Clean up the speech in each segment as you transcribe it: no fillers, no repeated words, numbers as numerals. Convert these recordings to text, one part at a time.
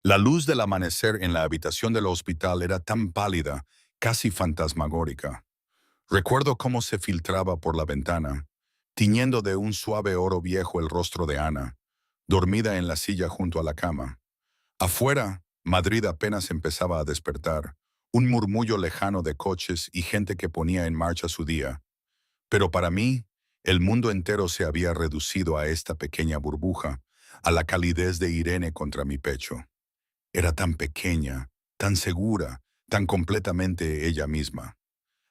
La luz del amanecer en la habitación del hospital era tan pálida, casi fantasmagórica. Recuerdo cómo se filtraba por la ventana, tiñendo de un suave oro viejo el rostro de Ana, dormida en la silla junto a la cama. Afuera, Madrid apenas empezaba a despertar, un murmullo lejano de coches y gente que ponía en marcha su día. Pero para mí, el mundo entero se había reducido a esta pequeña burbuja, a la calidez de Irene contra mi pecho. Era tan pequeña, tan segura, tan completamente ella misma.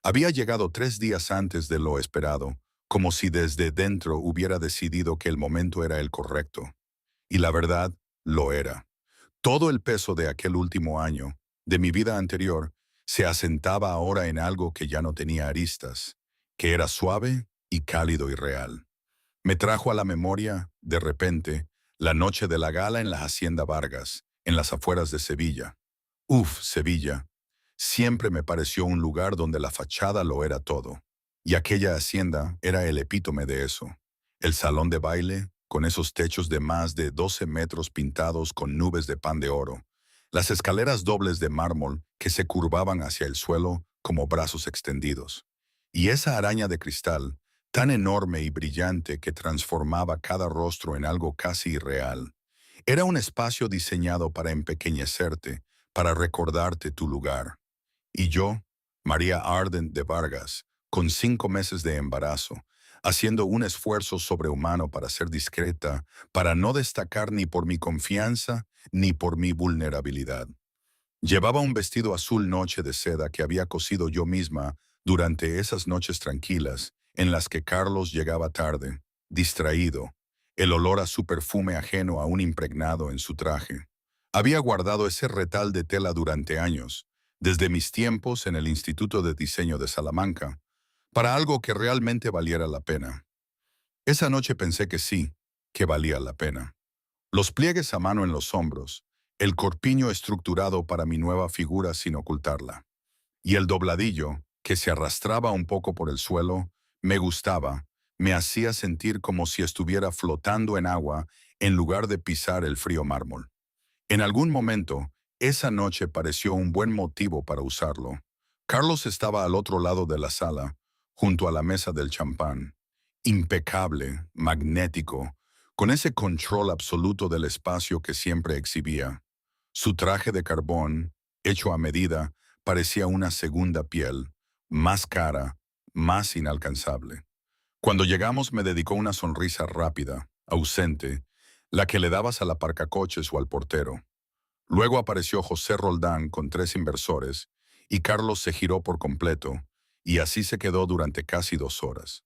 Había llegado 3 días antes de lo esperado, como si desde dentro hubiera decidido que el momento era el correcto. Y la verdad, lo era. Todo el peso de aquel último año, de mi vida anterior, se asentaba ahora en algo que ya no tenía aristas, que era suave y cálido y real. Me trajo a la memoria, de repente, la noche de la gala en la Hacienda Vargas, en las afueras de Sevilla. Uf, Sevilla. Siempre me pareció un lugar donde la fachada lo era todo. Y aquella hacienda era el epítome de eso. El salón de baile, con esos techos de más de 12 metros pintados con nubes de pan de oro. Las escaleras dobles de mármol que se curvaban hacia el suelo como brazos extendidos. Y esa araña de cristal, tan enorme y brillante que transformaba cada rostro en algo casi irreal. Era un espacio diseñado para empequeñecerte, para recordarte tu lugar. Y yo, María Arden de Vargas, con 5 meses de embarazo, haciendo un esfuerzo sobrehumano para ser discreta, para no destacar ni por mi confianza ni por mi vulnerabilidad. Llevaba un vestido azul noche de seda que había cosido yo misma durante esas noches tranquilas en las que Carlos llegaba tarde, distraído, el olor a su perfume ajeno aún impregnado en su traje. Había guardado ese retal de tela durante años, desde mis tiempos en el Instituto de Diseño de Salamanca, para algo que realmente valiera la pena. Esa noche pensé que sí, que valía la pena. Los pliegues a mano en los hombros, el corpiño estructurado para mi nueva figura sin ocultarla, y el dobladillo, que se arrastraba un poco por el suelo, me gustaba, me hacía sentir como si estuviera flotando en agua en lugar de pisar el frío mármol. En algún momento, esa noche pareció un buen motivo para usarlo. Carlos estaba al otro lado de la sala, junto a la mesa del champán. Impecable, magnético, con ese control absoluto del espacio que siempre exhibía. Su traje de carbón, hecho a medida, parecía una segunda piel, más cara, más inalcanzable. Cuando llegamos me dedicó una sonrisa rápida, ausente, la que le dabas al aparcacoches o al portero. Luego apareció José Roldán con 3 inversores, y Carlos se giró por completo, y así se quedó durante casi 2 horas.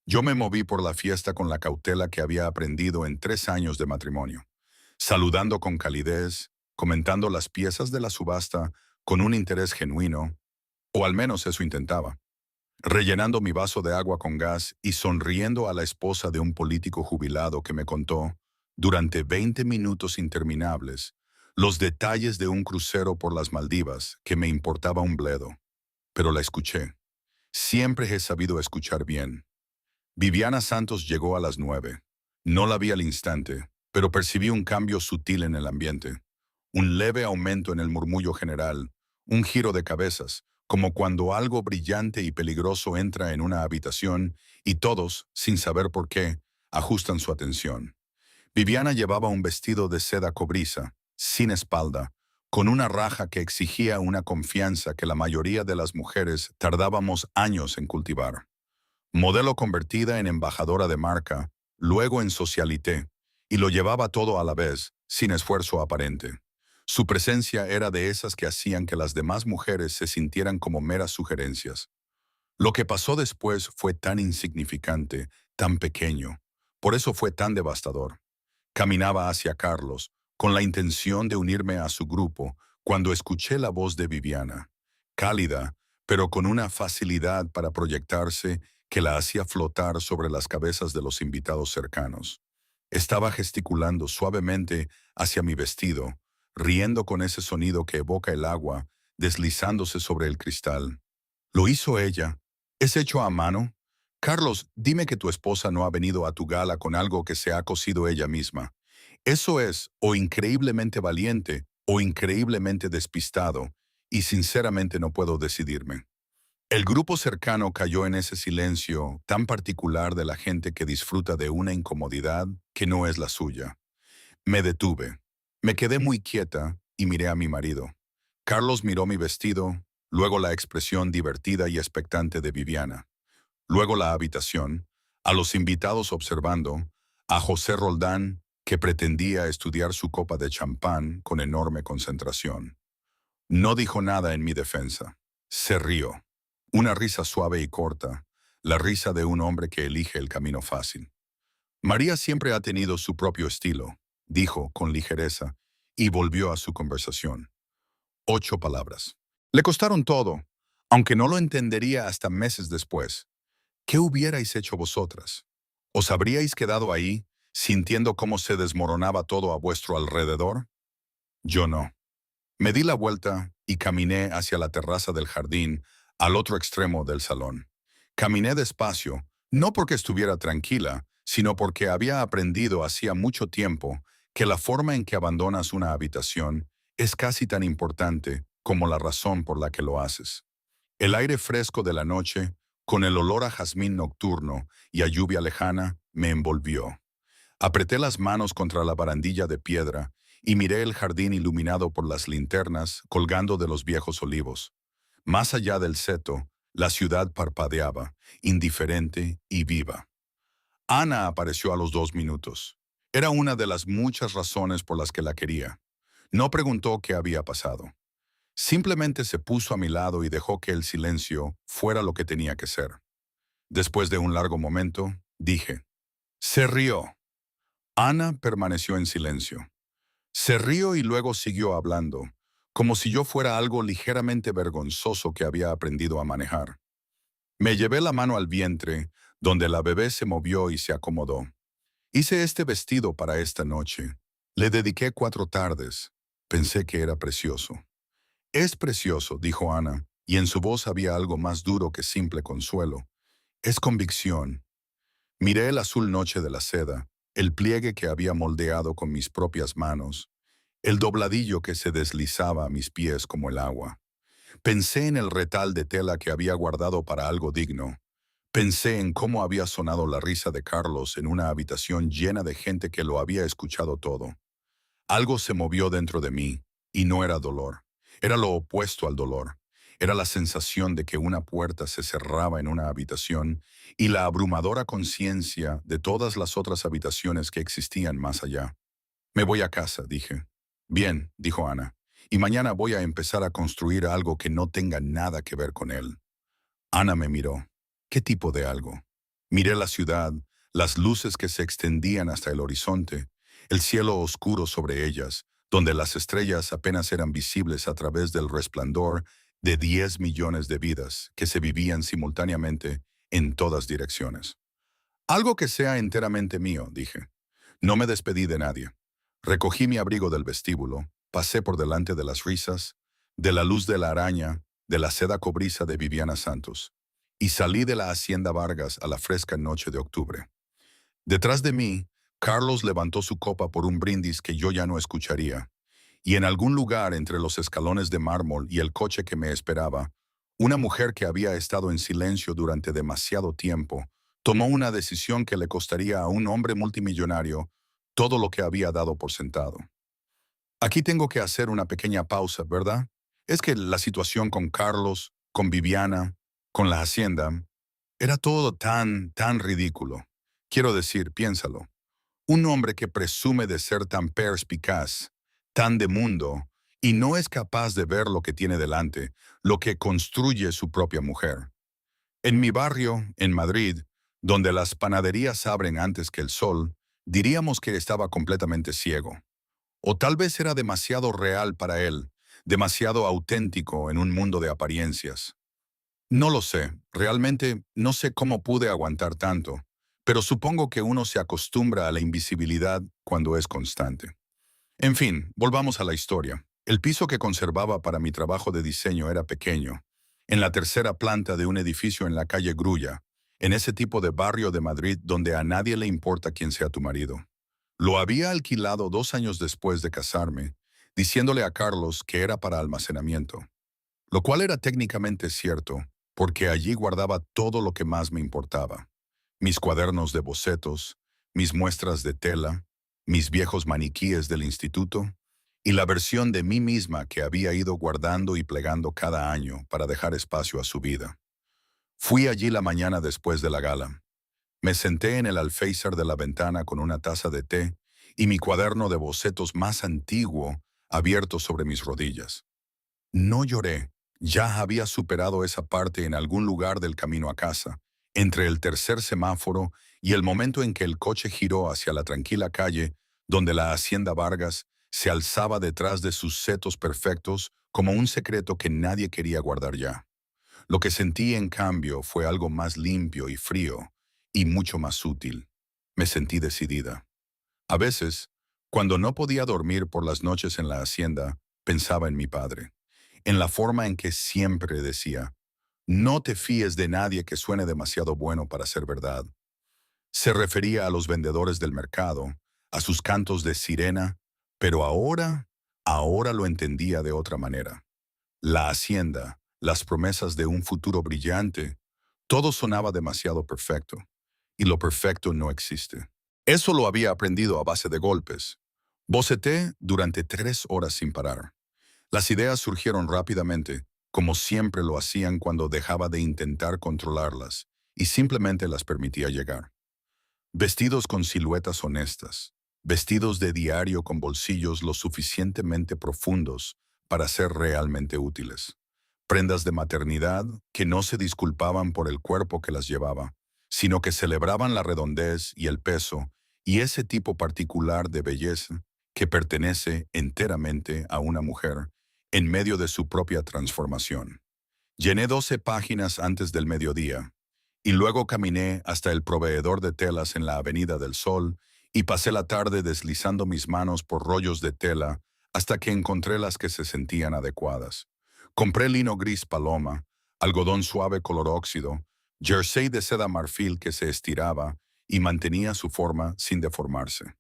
Yo me moví por la fiesta con la cautela que había aprendido en 3 años de matrimonio, saludando con calidez, comentando las piezas de la subasta con un interés genuino, o al menos eso intentaba, rellenando mi vaso de agua con gas y sonriendo a la esposa de un político jubilado que me contó, durante 20 minutos interminables, los detalles de un crucero por las Maldivas que me importaba un bledo. Pero la escuché. Siempre he sabido escuchar bien. Viviana Santos llegó a las 9. No la vi al instante, pero percibí un cambio sutil en el ambiente. Un leve aumento en el murmullo general, un giro de cabezas, como cuando algo brillante y peligroso entra en una habitación y todos, sin saber por qué, ajustan su atención. Viviana llevaba un vestido de seda cobriza, sin espalda, con una raja que exigía una confianza que la mayoría de las mujeres tardábamos años en cultivar. Modelo convertida en embajadora de marca, luego en socialité, y lo llevaba todo a la vez, sin esfuerzo aparente. Su presencia era de esas que hacían que las demás mujeres se sintieran como meras sugerencias. Lo que pasó después fue tan insignificante, tan pequeño. Por eso fue tan devastador. Caminaba hacia Carlos, con la intención de unirme a su grupo, cuando escuché la voz de Viviana, cálida, pero con una facilidad para proyectarse que la hacía flotar sobre las cabezas de los invitados cercanos. Estaba gesticulando suavemente hacia mi vestido, riendo con ese sonido que evoca el agua, deslizándose sobre el cristal. Lo hizo ella. ¿Es hecho a mano? Carlos, dime que tu esposa no ha venido a tu gala con algo que se ha cosido ella misma. Eso es, o increíblemente valiente, o increíblemente despistado, y sinceramente no puedo decidirme. El grupo cercano cayó en ese silencio tan particular de la gente que disfruta de una incomodidad que no es la suya. Me detuve. Me quedé muy quieta y miré a mi marido. Carlos miró mi vestido, luego la expresión divertida y expectante de Viviana, luego la habitación, a los invitados observando, a José Roldán, que pretendía estudiar su copa de champán con enorme concentración. No dijo nada en mi defensa. Se rió. Una risa suave y corta, la risa de un hombre que elige el camino fácil. María siempre ha tenido su propio estilo, dijo con ligereza, y volvió a su conversación. 8 palabras. Le costaron todo, aunque no lo entendería hasta meses después. ¿Qué hubierais hecho vosotras? ¿Os habríais quedado ahí, sintiendo cómo se desmoronaba todo a vuestro alrededor? Yo no. Me di la vuelta y caminé hacia la terraza del jardín, al otro extremo del salón. Caminé despacio, no porque estuviera tranquila, sino porque había aprendido hacía mucho tiempo que la forma en que abandonas una habitación es casi tan importante como la razón por la que lo haces. El aire fresco de la noche, con el olor a jazmín nocturno y a lluvia lejana, me envolvió. Apreté las manos contra la barandilla de piedra y miré el jardín iluminado por las linternas colgando de los viejos olivos. Más allá del seto, la ciudad parpadeaba, indiferente y viva. Ana apareció a los 2 minutos. Era una de las muchas razones por las que la quería. No preguntó qué había pasado. Simplemente se puso a mi lado y dejó que el silencio fuera lo que tenía que ser. Después de un largo momento, dije, se rió. Ana permaneció en silencio. Se rió y luego siguió hablando, como si yo fuera algo ligeramente vergonzoso que había aprendido a manejar. Me llevé la mano al vientre, donde la bebé se movió y se acomodó. Hice este vestido para esta noche. Le dediqué 4 tardes. Pensé que era precioso. Es precioso, dijo Ana, y en su voz había algo más duro que simple consuelo. Es convicción. Miré el azul noche de la seda, el pliegue que había moldeado con mis propias manos, el dobladillo que se deslizaba a mis pies como el agua. Pensé en el retal de tela que había guardado para algo digno. Pensé en cómo había sonado la risa de Carlos en una habitación llena de gente que lo había escuchado todo. Algo se movió dentro de mí, y no era dolor. Era lo opuesto al dolor. Era la sensación de que una puerta se cerraba en una habitación y la abrumadora conciencia de todas las otras habitaciones que existían más allá. Me voy a casa, dije. Bien, dijo Ana, y mañana voy a empezar a construir algo que no tenga nada que ver con él. Ana me miró. ¿Qué tipo de algo? Miré la ciudad, las luces que se extendían hasta el horizonte, el cielo oscuro sobre ellas, donde las estrellas apenas eran visibles a través del resplandor de 10 millones de vidas que se vivían simultáneamente en todas direcciones. Algo que sea enteramente mío, dije. No me despedí de nadie. Recogí mi abrigo del vestíbulo, pasé por delante de las risas, de la luz de la araña, de la seda cobriza de Viviana Santos, y salí de la Hacienda Vargas a la fresca noche de octubre. Detrás de mí, Carlos levantó su copa por un brindis que yo ya no escucharía, y en algún lugar entre los escalones de mármol y el coche que me esperaba, una mujer que había estado en silencio durante demasiado tiempo tomó una decisión que le costaría a un hombre multimillonario todo lo que había dado por sentado. Aquí tengo que hacer una pequeña pausa, ¿verdad? Es que la situación con Carlos, con Viviana, con la hacienda, era todo tan ridículo. Quiero decir, piénsalo. Un hombre que presume de ser tan perspicaz, tan de mundo, y no es capaz de ver lo que tiene delante, lo que construye su propia mujer. En mi barrio, en Madrid, donde las panaderías abren antes que el sol, diríamos que estaba completamente ciego. O tal vez era demasiado real para él, demasiado auténtico en un mundo de apariencias. No lo sé, realmente no sé cómo pude aguantar tanto, pero supongo que uno se acostumbra a la invisibilidad cuando es constante. En fin, volvamos a la historia. El piso que conservaba para mi trabajo de diseño era pequeño, en la tercera planta de un edificio en la calle Grulla, en ese tipo de barrio de Madrid donde a nadie le importa quién sea tu marido. Lo había alquilado 2 años después de casarme, diciéndole a Carlos que era para almacenamiento, lo cual era técnicamente cierto, porque allí guardaba todo lo que más me importaba: mis cuadernos de bocetos, mis muestras de tela, mis viejos maniquíes del instituto y la versión de mí misma que había ido guardando y plegando cada año para dejar espacio a su vida. Fui allí la mañana después de la gala. Me senté en el alféizar de la ventana con una taza de té y mi cuaderno de bocetos más antiguo abierto sobre mis rodillas. No lloré. Ya había superado esa parte en algún lugar del camino a casa, entre el tercer semáforo y el momento en que el coche giró hacia la tranquila calle donde la Hacienda Vargas se alzaba detrás de sus setos perfectos como un secreto que nadie quería guardar ya. Lo que sentí, en cambio, fue algo más limpio y frío, y mucho más útil. Me sentí decidida. A veces, cuando no podía dormir por las noches en la hacienda, pensaba en mi padre, en la forma en que siempre decía: no te fíes de nadie que suene demasiado bueno para ser verdad. Se refería a los vendedores del mercado, a sus cantos de sirena, pero ahora lo entendía de otra manera. La hacienda, las promesas de un futuro brillante, todo sonaba demasiado perfecto, y lo perfecto no existe. Eso lo había aprendido a base de golpes. Boceté durante 3 horas sin parar. Las ideas surgieron rápidamente, como siempre lo hacían cuando dejaba de intentar controlarlas y simplemente las permitía llegar. Vestidos con siluetas honestas, vestidos de diario con bolsillos lo suficientemente profundos para ser realmente útiles. Prendas de maternidad que no se disculpaban por el cuerpo que las llevaba, sino que celebraban la redondez y el peso y ese tipo particular de belleza que pertenece enteramente a una mujer en medio de su propia transformación. Llené 12 páginas antes del mediodía y luego caminé hasta el proveedor de telas en la Avenida del Sol y pasé la tarde deslizando mis manos por rollos de tela hasta que encontré las que se sentían adecuadas. Compré lino gris paloma, algodón suave color óxido, jersey de seda marfil que se estiraba y mantenía su forma sin deformarse.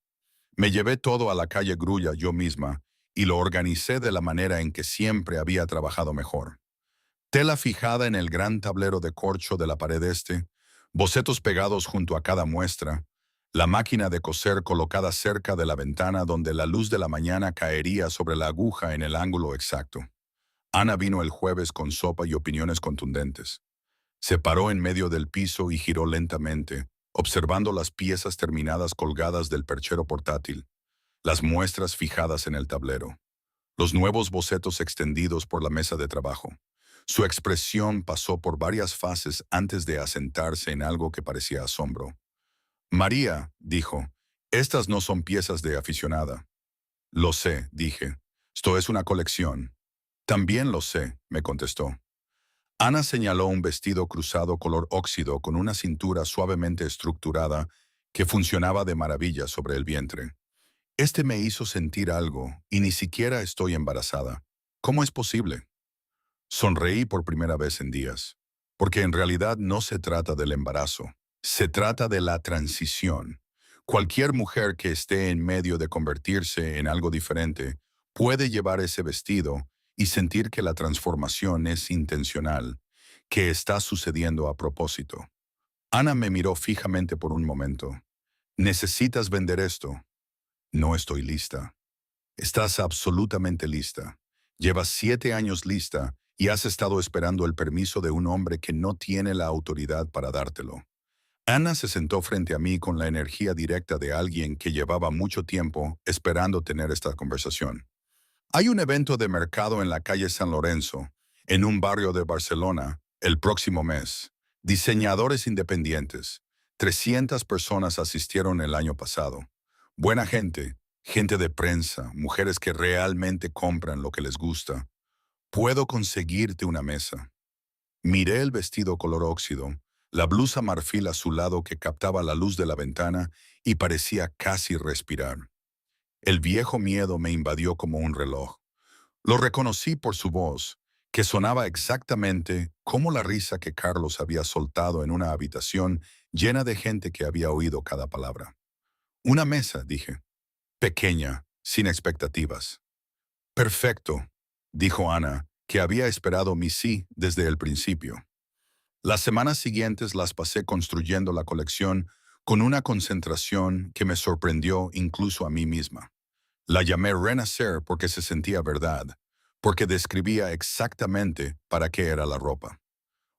Me llevé todo a la calle Grulla yo misma y lo organicé de la manera en que siempre había trabajado mejor. Tela fijada en el gran tablero de corcho de la pared este, bocetos pegados junto a cada muestra, la máquina de coser colocada cerca de la ventana donde la luz de la mañana caería sobre la aguja en el ángulo exacto. Ana vino el jueves con sopa y opiniones contundentes. Se paró en medio del piso y giró lentamente, observando las piezas terminadas colgadas del perchero portátil, las muestras fijadas en el tablero, los nuevos bocetos extendidos por la mesa de trabajo. Su expresión pasó por varias fases antes de asentarse en algo que parecía asombro. María, dijo, estas no son piezas de aficionada. Lo sé, dije. Esto es una colección. También lo sé, me contestó. Ana señaló un vestido cruzado color óxido con una cintura suavemente estructurada que funcionaba de maravilla sobre el vientre. Este me hizo sentir algo, y ni siquiera estoy embarazada. ¿Cómo es posible? Sonreí por primera vez en días, porque en realidad no se trata del embarazo, se trata de la transición. Cualquier mujer que esté en medio de convertirse en algo diferente puede llevar ese vestido y sentir que la transformación es intencional, que está sucediendo a propósito. Ana me miró fijamente por un momento. ¿Necesitas vender esto? No estoy lista. Estás absolutamente lista. Llevas 7 años lista y has estado esperando el permiso de un hombre que no tiene la autoridad para dártelo. Ana se sentó frente a mí con la energía directa de alguien que llevaba mucho tiempo esperando tener esta conversación. Hay un evento de mercado en la calle San Lorenzo, en un barrio de Barcelona, el próximo mes. Diseñadores independientes. 300 personas asistieron el año pasado. Buena gente, gente de prensa, mujeres que realmente compran lo que les gusta. Puedo conseguirte una mesa. Miré el vestido color óxido, la blusa marfil azulado que captaba la luz de la ventana y parecía casi respirar. El viejo miedo me invadió como un reloj. Lo reconocí por su voz, que sonaba exactamente como la risa que Carlos había soltado en una habitación llena de gente que había oído cada palabra. Una mesa, dije, pequeña, sin expectativas. Perfecto, dijo Ana, que había esperado mi sí desde el principio. Las semanas siguientes las pasé construyendo la colección con una concentración que me sorprendió incluso a mí misma. La llamé Renacer porque se sentía verdad, porque describía exactamente para qué era la ropa.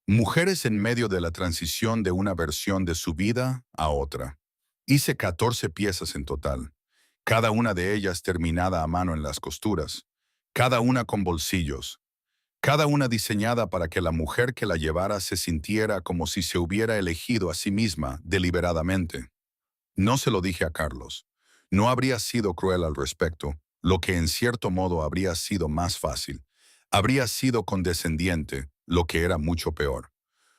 Mujeres en medio de la transición de una versión de su vida a otra. Hice 14 piezas en total, cada una de ellas terminada a mano en las costuras, cada una con bolsillos, cada una diseñada para que la mujer que la llevara se sintiera como si se hubiera elegido a sí misma deliberadamente. No se lo dije a Carlos. No habría sido cruel al respecto, lo que en cierto modo habría sido más fácil. Habría sido condescendiente, lo que era mucho peor.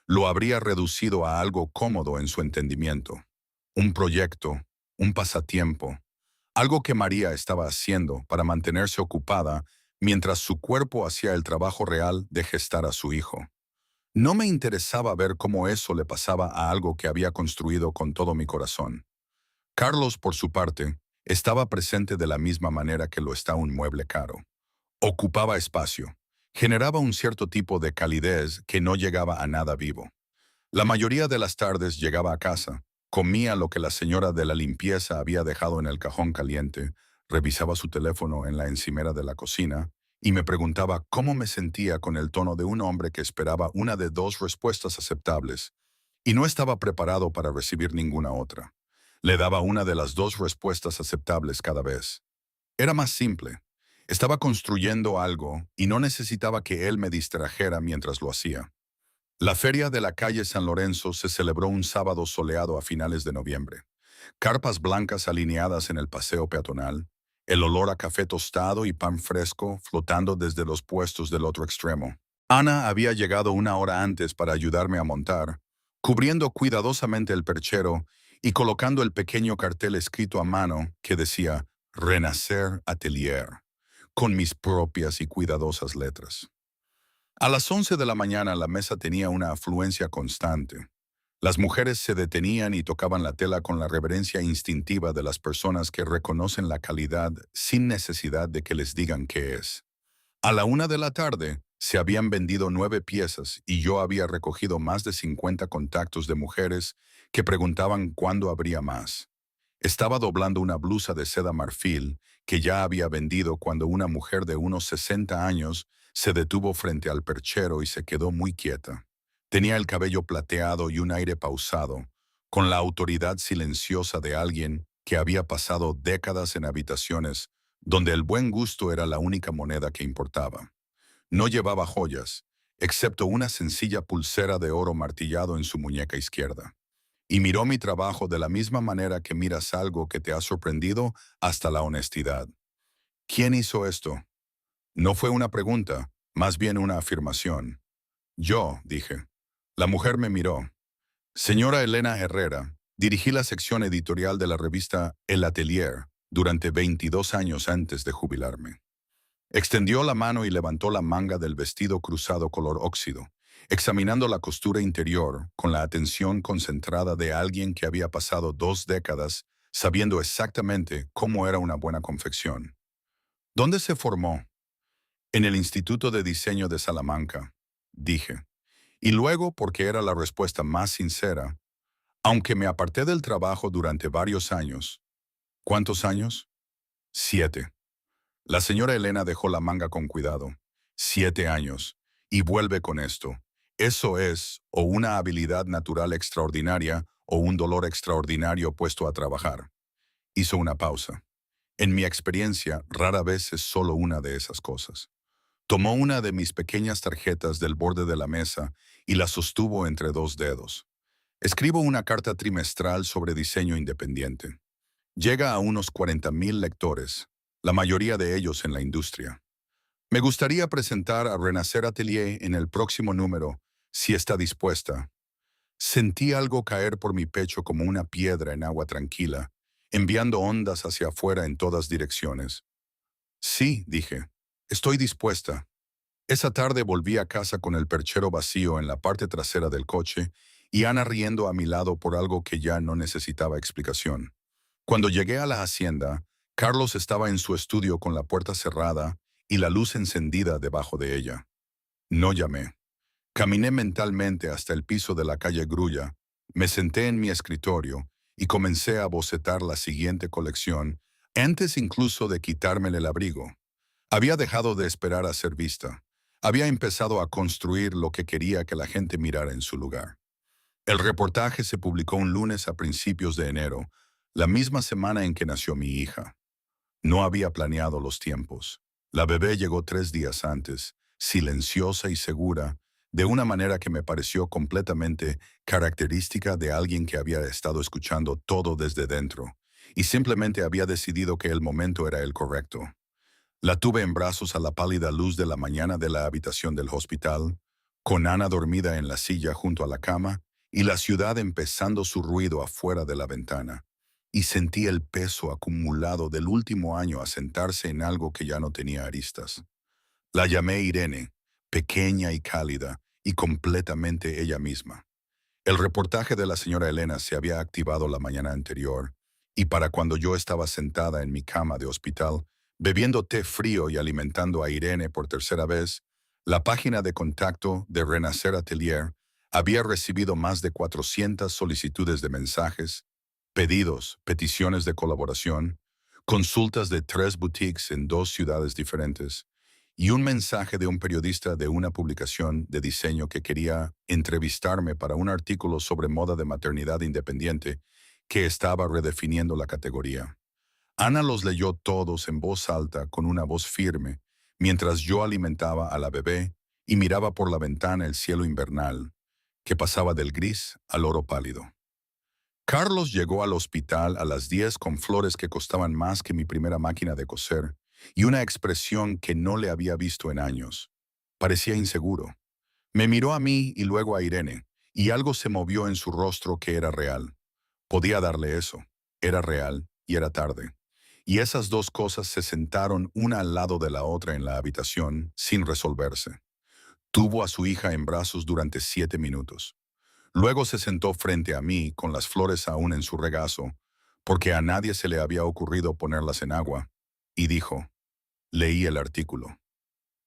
Lo habría reducido a algo cómodo en su entendimiento. Un proyecto, un pasatiempo, algo que María estaba haciendo para mantenerse ocupada mientras su cuerpo hacía el trabajo real de gestar a su hijo. No me interesaba ver cómo eso le pasaba a algo que había construido con todo mi corazón. Carlos, por su parte, estaba presente de la misma manera que lo está un mueble caro. Ocupaba espacio. Generaba un cierto tipo de calidez que no llegaba a nada vivo. La mayoría de las tardes llegaba a casa, comía lo que la señora de la limpieza había dejado en el cajón caliente, revisaba su teléfono en la encimera de la cocina y me preguntaba cómo me sentía con el tono de un hombre que esperaba una de dos respuestas aceptables y no estaba preparado para recibir ninguna otra. Le daba una de las dos respuestas aceptables cada vez. Era más simple. Estaba construyendo algo y no necesitaba que él me distrajera mientras lo hacía. La feria de la calle San Lorenzo se celebró un sábado soleado a finales de noviembre. Carpas blancas alineadas en el paseo peatonal, el olor a café tostado y pan fresco flotando desde los puestos del otro extremo. Ana había llegado una hora antes para ayudarme a montar, cubriendo cuidadosamente el perchero y colocando el pequeño cartel escrito a mano que decía Renacer Atelier, con mis propias y cuidadosas letras. A las 11 de la mañana la mesa tenía una afluencia constante. Las mujeres se detenían y tocaban la tela con la reverencia instintiva de las personas que reconocen la calidad sin necesidad de que les digan qué es. A la 1 de la tarde se habían vendido 9 piezas y yo había recogido más de 50 contactos de mujeres que preguntaban cuándo habría más. Estaba doblando una blusa de seda marfil que ya había vendido cuando una mujer de unos 60 años se detuvo frente al perchero y se quedó muy quieta. Tenía el cabello plateado y un aire pausado, con la autoridad silenciosa de alguien que había pasado décadas en habitaciones donde el buen gusto era la única moneda que importaba. No llevaba joyas, excepto una sencilla pulsera de oro martillado en su muñeca izquierda. Y miró mi trabajo de la misma manera que miras algo que te ha sorprendido hasta la honestidad. ¿Quién hizo esto? No fue una pregunta, más bien una afirmación. Yo, dije. La mujer me miró. Señora Elena Herrera, dirigí la sección editorial de la revista El Atelier durante 22 años antes de jubilarme. Extendió la mano y levantó la manga del vestido cruzado color óxido, examinando la costura interior con la atención concentrada de alguien que había pasado 2 décadas sabiendo exactamente cómo era una buena confección. ¿Dónde se formó? En el Instituto de Diseño de Salamanca, dije. Y luego, porque era la respuesta más sincera, aunque me aparté del trabajo durante varios años. ¿Cuántos años? 7. La señora Elena dejó la manga con cuidado. 7 años. Y vuelve con esto. Eso es o una habilidad natural extraordinaria o un dolor extraordinario puesto a trabajar. Hizo una pausa. En mi experiencia, rara vez es solo una de esas cosas. Tomó una de mis pequeñas tarjetas del borde de la mesa y la sostuvo entre 2 dedos. Escribo una carta trimestral sobre diseño independiente. Llega a unos 40,000 lectores, la mayoría de ellos en la industria. Me gustaría presentar a Renacer Atelier en el próximo número, si está dispuesta. Sentí algo caer por mi pecho como una piedra en agua tranquila, enviando ondas hacia afuera en todas direcciones. Sí, dije, estoy dispuesta. Esa tarde volví a casa con el perchero vacío en la parte trasera del coche y Ana riendo a mi lado por algo que ya no necesitaba explicación. Cuando llegué a la hacienda, Carlos estaba en su estudio con la puerta cerrada y la luz encendida debajo de ella. No llamé. Caminé mentalmente hasta el piso de la calle Grulla, me senté en mi escritorio y comencé a bocetar la siguiente colección, antes incluso de quitarme el abrigo. Había dejado de esperar a ser vista. Había empezado a construir lo que quería que la gente mirara en su lugar. El reportaje se publicó un lunes a principios de enero, la misma semana en que nació mi hija. No había planeado los tiempos. La bebé llegó 3 días antes, silenciosa y segura, de una manera que me pareció completamente característica de alguien que había estado escuchando todo desde dentro, y simplemente había decidido que el momento era el correcto. La tuve en brazos a la pálida luz de la mañana de la habitación del hospital, con Ana dormida en la silla junto a la cama y la ciudad empezando su ruido afuera de la ventana. Y sentí el peso acumulado del último año asentarse en algo que ya no tenía aristas. La llamé Irene, pequeña y cálida, y completamente ella misma. El reportaje de la señora Elena se había activado la mañana anterior, y para cuando yo estaba sentada en mi cama de hospital, bebiendo té frío y alimentando a Irene por tercera vez, la página de contacto de Renacer Atelier había recibido más de 400 solicitudes de mensajes, pedidos, peticiones de colaboración, consultas de 3 boutiques en 2 ciudades diferentes, y un mensaje de un periodista de una publicación de diseño que quería entrevistarme para un artículo sobre moda de maternidad independiente que estaba redefiniendo la categoría. Ana los leyó todos en voz alta con una voz firme, mientras yo alimentaba a la bebé y miraba por la ventana el cielo invernal, que pasaba del gris al oro pálido. Carlos llegó al hospital a las 10 con flores que costaban más que mi primera máquina de coser y una expresión que no le había visto en años. Parecía inseguro. Me miró a mí y luego a Irene, y algo se movió en su rostro que era real. Podía darle eso. Era real y era tarde. Y esas dos cosas se sentaron una al lado de la otra en la habitación, sin resolverse. Tuvo a su hija en brazos durante 7 minutos. Luego se sentó frente a mí con las flores aún en su regazo, porque a nadie se le había ocurrido ponerlas en agua, y dijo, leí el artículo.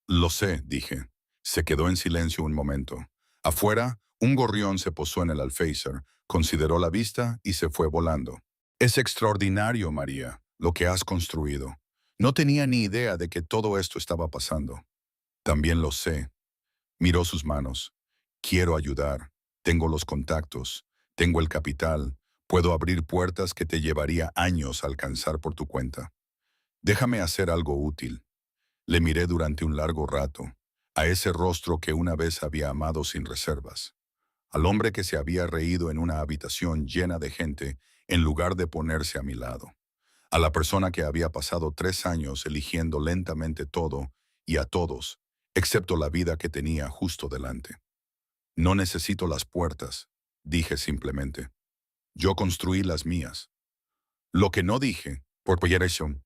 Lo sé, dije. Se quedó en silencio un momento. Afuera, un gorrión se posó en el alféizar, consideró la vista y se fue volando. Es extraordinario, María, lo que has construido. No tenía ni idea de que todo esto estaba pasando. También lo sé. Miró sus manos. Quiero ayudar. Tengo los contactos. Tengo el capital. Puedo abrir puertas que te llevaría años alcanzar por tu cuenta. Déjame hacer algo útil. Le miré durante un largo rato, a ese rostro que una vez había amado sin reservas, al hombre que se había reído en una habitación llena de gente en lugar de ponerse a mi lado, a la persona que había pasado 3 años eligiendo lentamente todo y a todos, excepto la vida que tenía justo delante. No necesito las puertas, dije simplemente. Yo construí las mías. Lo que no dije, por proyección,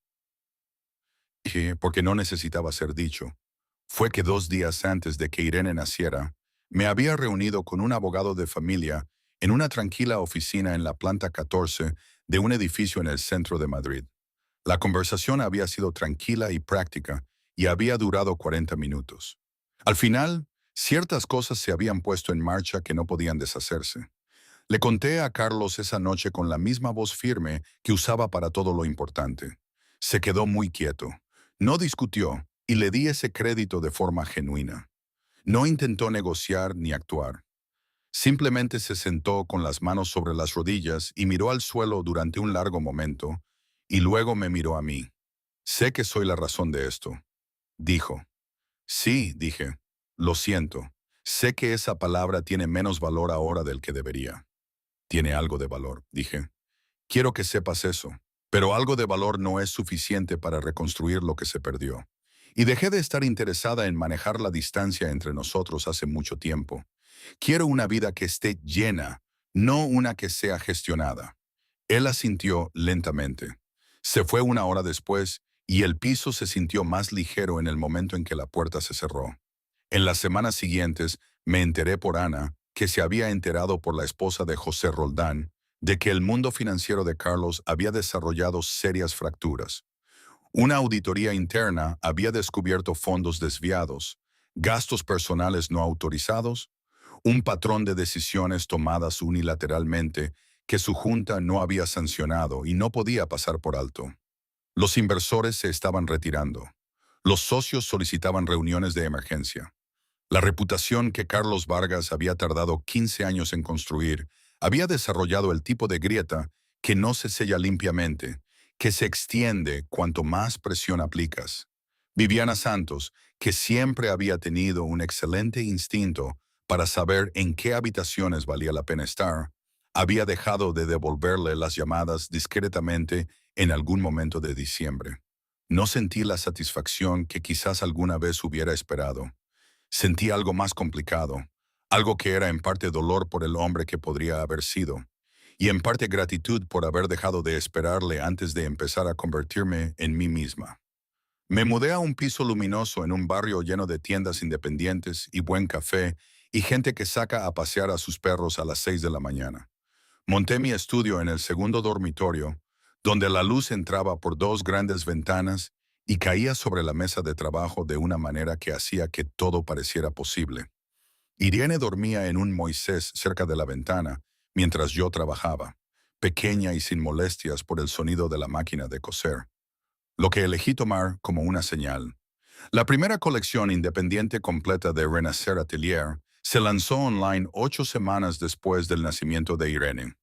porque no necesitaba ser dicho, fue que 2 días antes de que Irene naciera, me había reunido con un abogado de familia en una tranquila oficina en la planta 14 de un edificio en el centro de Madrid. La conversación había sido tranquila y práctica y había durado 40 minutos. Al final, ciertas cosas se habían puesto en marcha que no podían deshacerse. Le conté a Carlos esa noche con la misma voz firme que usaba para todo lo importante. Se quedó muy quieto. No discutió y le di ese crédito de forma genuina. No intentó negociar ni actuar. Simplemente se sentó con las manos sobre las rodillas y miró al suelo durante un largo momento, y luego me miró a mí. Sé que soy la razón de esto, dijo. Sí, dije. Lo siento. Sé que esa palabra tiene menos valor ahora del que debería. Tiene algo de valor, dije. Quiero que sepas eso. Pero algo de valor no es suficiente para reconstruir lo que se perdió. Y dejé de estar interesada en manejar la distancia entre nosotros hace mucho tiempo. Quiero una vida que esté llena, no una que sea gestionada. Él asintió lentamente. Se fue 1 hora después y el piso se sintió más ligero en el momento en que la puerta se cerró. En las semanas siguientes me enteré por Ana, que se había enterado por la esposa de José Roldán, de que el mundo financiero de Carlos había desarrollado serias fracturas. Una auditoría interna había descubierto fondos desviados, gastos personales no autorizados, un patrón de decisiones tomadas unilateralmente que su junta no había sancionado y no podía pasar por alto. Los inversores se estaban retirando. Los socios solicitaban reuniones de emergencia. La reputación que Carlos Vargas había tardado 15 años en construir había desarrollado el tipo de grieta que no se sella limpiamente, que se extiende cuanto más presión aplicas. Viviana Santos, que siempre había tenido un excelente instinto para saber en qué habitaciones valía la pena estar, había dejado de devolverle las llamadas discretamente en algún momento de diciembre. No sentí la satisfacción que quizás alguna vez hubiera esperado. Sentí algo más complicado, algo que era en parte dolor por el hombre que podría haber sido, y en parte gratitud por haber dejado de esperarle antes de empezar a convertirme en mí misma. Me mudé a un piso luminoso en un barrio lleno de tiendas independientes y buen café y gente que saca a pasear a sus perros a las 6 de la mañana. Monté mi estudio en el segundo dormitorio, donde la luz entraba por dos grandes ventanas y caía sobre la mesa de trabajo de una manera que hacía que todo pareciera posible. Irene dormía en un Moisés cerca de la ventana, mientras yo trabajaba, pequeña y sin molestias por el sonido de la máquina de coser, lo que elegí tomar como una señal. La primera colección independiente completa de Renacer Atelier se lanzó online 8 semanas después del nacimiento de Irene,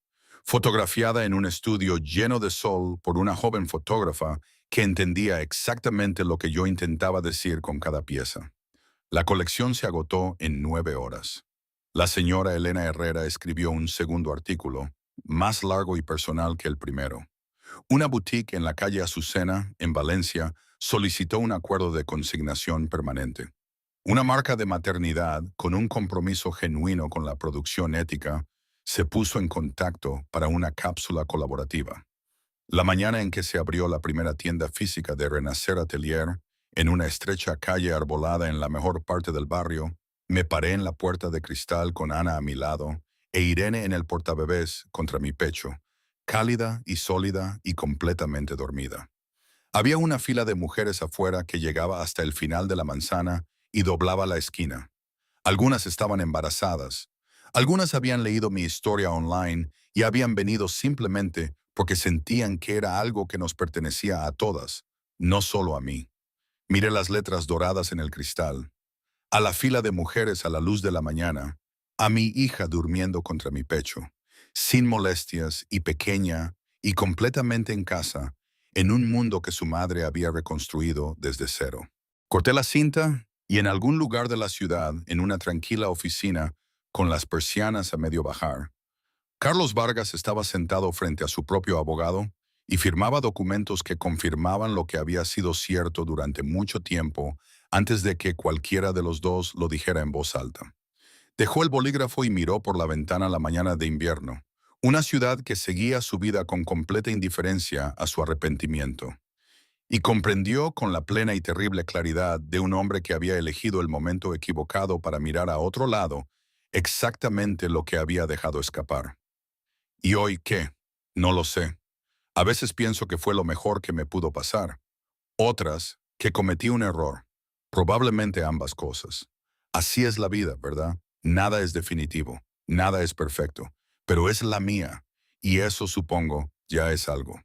fotografiada en un estudio lleno de sol por una joven fotógrafa que entendía exactamente lo que yo intentaba decir con cada pieza. La colección se agotó en 9 horas. La señora Elena Herrera escribió un segundo artículo, más largo y personal que el primero. Una boutique en la calle Azucena, en Valencia, solicitó un acuerdo de consignación permanente. Una marca de maternidad, con un compromiso genuino con la producción ética, se puso en contacto para una cápsula colaborativa. La mañana en que se abrió la primera tienda física de Renacer Atelier, en una estrecha calle arbolada en la mejor parte del barrio, me paré en la puerta de cristal con Ana a mi lado e Irene en el portabebés contra mi pecho, cálida y sólida y completamente dormida. Había una fila de mujeres afuera que llegaba hasta el final de la manzana y doblaba la esquina. Algunas estaban embarazadas. Algunas habían leído mi historia online y habían venido simplemente porque sentían que era algo que nos pertenecía a todas, no solo a mí. Miré las letras doradas en el cristal. A la fila de mujeres a la luz de la mañana, a mi hija durmiendo contra mi pecho, sin molestias y pequeña y completamente en casa, en un mundo que su madre había reconstruido desde cero. Corté la cinta y en algún lugar de la ciudad, en una tranquila oficina, con las persianas a medio bajar, Carlos Vargas estaba sentado frente a su propio abogado y firmaba documentos que confirmaban lo que había sido cierto durante mucho tiempo antes de que cualquiera de los dos lo dijera en voz alta. Dejó el bolígrafo y miró por la ventana la mañana de invierno, una ciudad que seguía su vida con completa indiferencia a su arrepentimiento. Y comprendió con la plena y terrible claridad de un hombre que había elegido el momento equivocado para mirar a otro lado exactamente lo que había dejado escapar. ¿Y hoy qué? No lo sé. A veces pienso que fue lo mejor que me pudo pasar. Otras, que cometí un error. Probablemente ambas cosas. Así es la vida, ¿verdad? Nada es definitivo, nada es perfecto, pero es la mía, y eso supongo ya es algo.